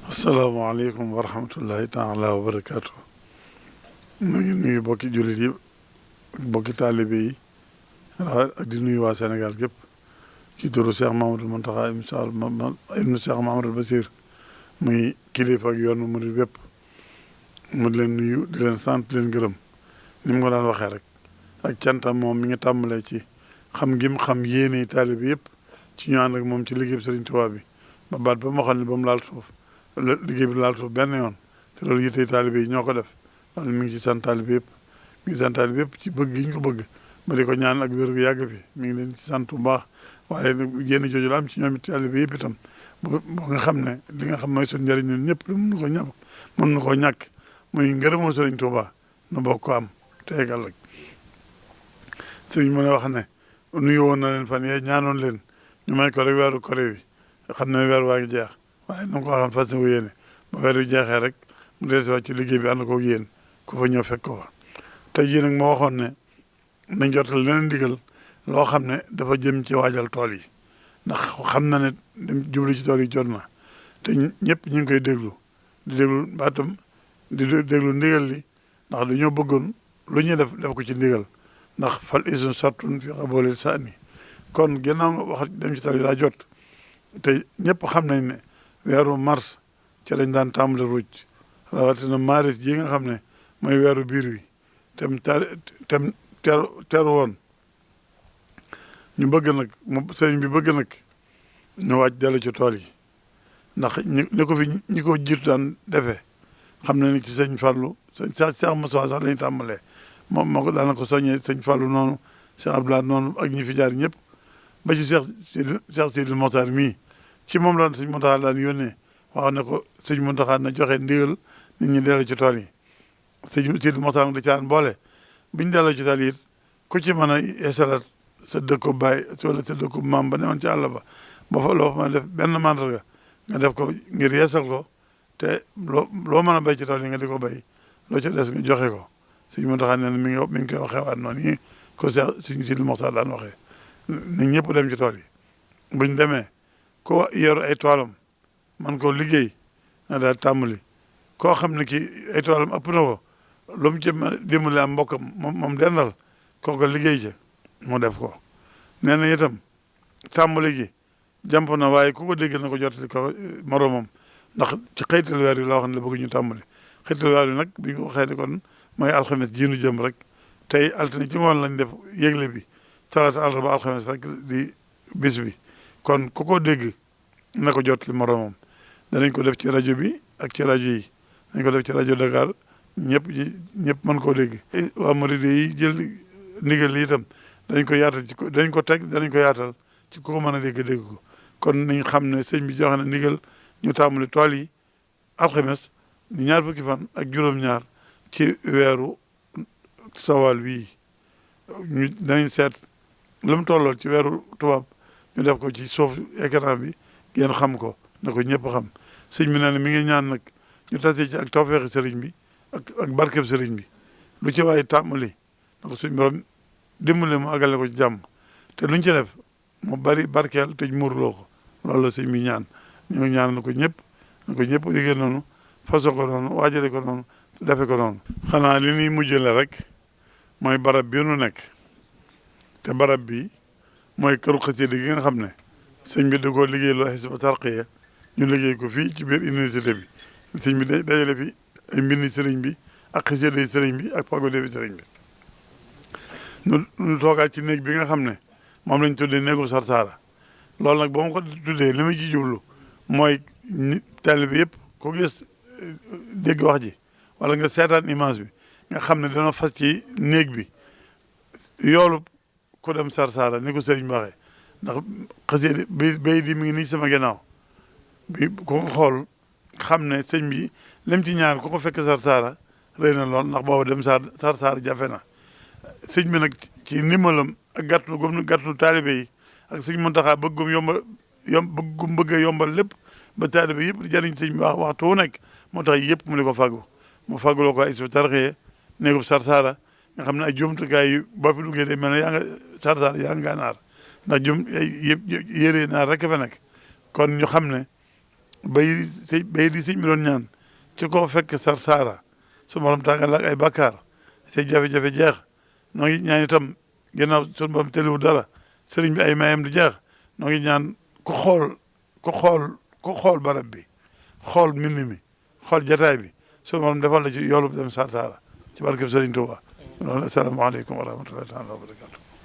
asalaamaaleykum wa rahmatullahi taala wa barakaatu. ñu ngi nuyu bokki jullit yi bokki taalibe yi ak di nuyu waa Sénégal gépp ci turu Cheikh Mahamadou Mountakha ibnu Cheikh Mahamadou Bassir muy kilifa ak yoonu murid bépp mu di leen nuyu di leen sant di leen gërëm ni mu ko daan waxee rek ak cantam moom mi ngi tàmbalee ci xam gi mu xam yéene taalibe yëpp ci ñu ànd ak moom ci liggéey bi Sëriñ Tuubaa bi ba baat ba mu waxoon ne ba mu laal suuf liggéey bi laal suuf benn yoon te loolu yittey taalibe yi ñoo ko def loolu mi ngi ci sant taalibe yëpp mi ngi sant taalibe yëpp ci bëgg gi ñu ko bëgg ba di ko ñaan ak wér gu yàgg fi mi ngi leen ci sant bu baax waaye génn jooju la am ci ñoom it taalibe yëpp itam boo nga xam ne li nga xam mooy suñu njëriñ ñun ñëpp lu mën na ko ñàkk mën na koo ñàkk muy ngërëmoo Sëriñ Tuubaa na bokk ko am teegal rek sëriñ mu ne wax ne nuyu woon na leen fan yee ñaanoon leen ñu may ko rek weeru kore wi xam ne weer waa ngi jeex waaye na nga ko waxoon fas na yéene ba weer wi jeexee rek mu dellusiwaat ci liggéey bi ànd ko yéen ku fa ñëw fekk ko fa tey jii nag moo waxoon ne nañ jotal leneen ndigal loo xam ne dafa jëm ci waajal tool yi ndax xam na ne dem jublu ci tool yi jot na te ñëpp ñu ngi koy déglu di déglu baatam di déglu ndigal li ndax dañoo bëggoon lu ñuy def ko ci ndigal ndax fal isun sartun fi xaboolil saani kon ginnaaw wax dem ci tool yi daa jot te ñëpp xam nañ ne weeru mars ci lañ daan tàmbale ruuj rawatina maris ji nga xam ne mooy weeru biir wi tem teru woon ñu bëgg nag sëriñ bi bëgg nag ñu wàcc dellu ci tool yi ndax ñi ko fi ñi ko jiitu daan defee xam na ni ci sëñ Fallou sëñ Cheikh Moussa sax lañu tàmbalee moom moo ko daana ko soññee sëñ Fallou noonu Cheikh Abdoulaye noonu ak ñi fi jaar ñëpp ba ci Cheikh Sidil Mokhtar mii ci moom la sëñ Mountakha daan yónnee wax ne ko sëñ Mountakha na joxe ndigal nit ñi dellu ci tool yi sëñ Sidil Mokhtar da caan boole biñu delloo ci tool yi it ku ci mën a yeesalaat sa dëkku baay wala sa dëkku maam ba newoon ci àll ba ba fa loo fa mën a def benn mandarga nga def ko ngir yeesal ko te loo mën a béy ci tool yi nga di ko béy loo ca des nga joxe ko sëñ Mountakha nee na mi ngi koy waxee waat noonu yi ko sëñ Sidil Mokhtar daan waxee nit ñëpp dem ci tool yi buñ demee ko yor ay toolam man ko liggéey na daal tàmbali koo xam ne kii ay toolam ëpp na ko lu mu ci dimbali am mbokkam moom dendal kooku liggéey ci mu def ko nee na itam tàmbali gi jàmp na waaye ku ko dégg na ko jottali ko moroomam ndax ci xëytal weer wi la wax ne la bëgg ñu tàmbali xëytal weer wi nag bi ñu ko waxee kon mooy alxames jiinu jëm rek tey altine ci ngoon lañ def yëgle bi talaata àllarba alxames rek di bis bi kon ku ko dégg na ko jottali moroomam danañ ko def ci rajo bi ak ci rajo yi dañ ko def ci rajo Dakar ñëpp mën koo dégg waa Mouride yi jël ndigal li itam dañ ko yaatal dañ ko teg danañ ko yaatal ci ku ko mën a dégg ko kon nañ xam ne sëñ bi joxe na ndigal ñu tàmbali tool yi alxames ni ñaar fukki fan ak juróom-ñaar ci weeru sawal bii ñu danañ seet lu mu tollool ci weeru tubaab ñu def ko ci suuf écran bi ngeen xam ko na ko ñëpp xam sëñ bi nee na mi ngi ñaan nag ñu tase ci ak tawfeexi sëriñ bi ak barkeb sëriñ bi lu ci waaye tàmbali na ko suñ borom dimbale mu àggale ko ci jàmm te luñ ci def mu bari barkeel te muurloo ko loolu la sëñ bi ñaan ñu ngi ñaan na ko ñëpp liggéey noonu façon ko noonu waajale ko noonu defe ko noonu xanaa li ñuy mujjale rek mooy barab bi nu nekk te barab bi mooy këru xasida gi nga xam ne sëñ bi da koo liggéey loo Hizbut Tarqiyyah ñu liggéey ko fii ci biir université bi sëñ bi dajale fi ay mbindi sëriñ bi ak xasida yi sëriñ bi ak pagode bi sëriñ bi ñu toogaat ci néeg bi nga xam ne moom lañ tuddee néegu Sarsara loolu nag ba ma ko tuddee li ma ci jublu mooy taalibe bi yëpp ko gis dégg wax ji wala nga seetaan image bi nga xam ne dana fas ci néeg bi yoolu ku dem Sarsara ni ko sëriñ bi waxee ndax xasida bay di mi ngi nii sama ginnaaw bi ku ko xool xam ne sëñ bi lim ci ñaar ku ko fekk Sarsara rëy na lool ndax booba dem Sarsara jafe na sëñ bi nag ci ndimbalam ak gàttu taalibe yi ak sëñ Mountakha bëggum bëgg a yombal lépp ba taalibe yëpp di jariñ sëñ bi waxtu wu nekk moo tax yëpp mu di ko fàggu mu fàgguloo ko ay Hizbut Tarqiyyah néegub Sarsara nga xam ne ay jumtukaay yu boo fi duggee day mel ne yaa nga Sarsara yaa nga gànnaar ndax yëpp yére naar rek fa nekk kon ñu xam ne bay di sëñ bi doon ñaan ci koo fekk Sarsara su borom tàggal ak ay bakkaar say jafe-jafe jeex noo ngi ñaan itam ginnaaw suñu borom tëliwu dara sëriñ bi ay mayam du jeex noo ngi ñaan ku xool barab bi xool mbind mi xool jataay bi su borom defal la ci yoolu dem Sarsara ci barkeb Sëriñ Tuuba loolu asalaamaaleykum wa rahmatullahi taala wa barakatu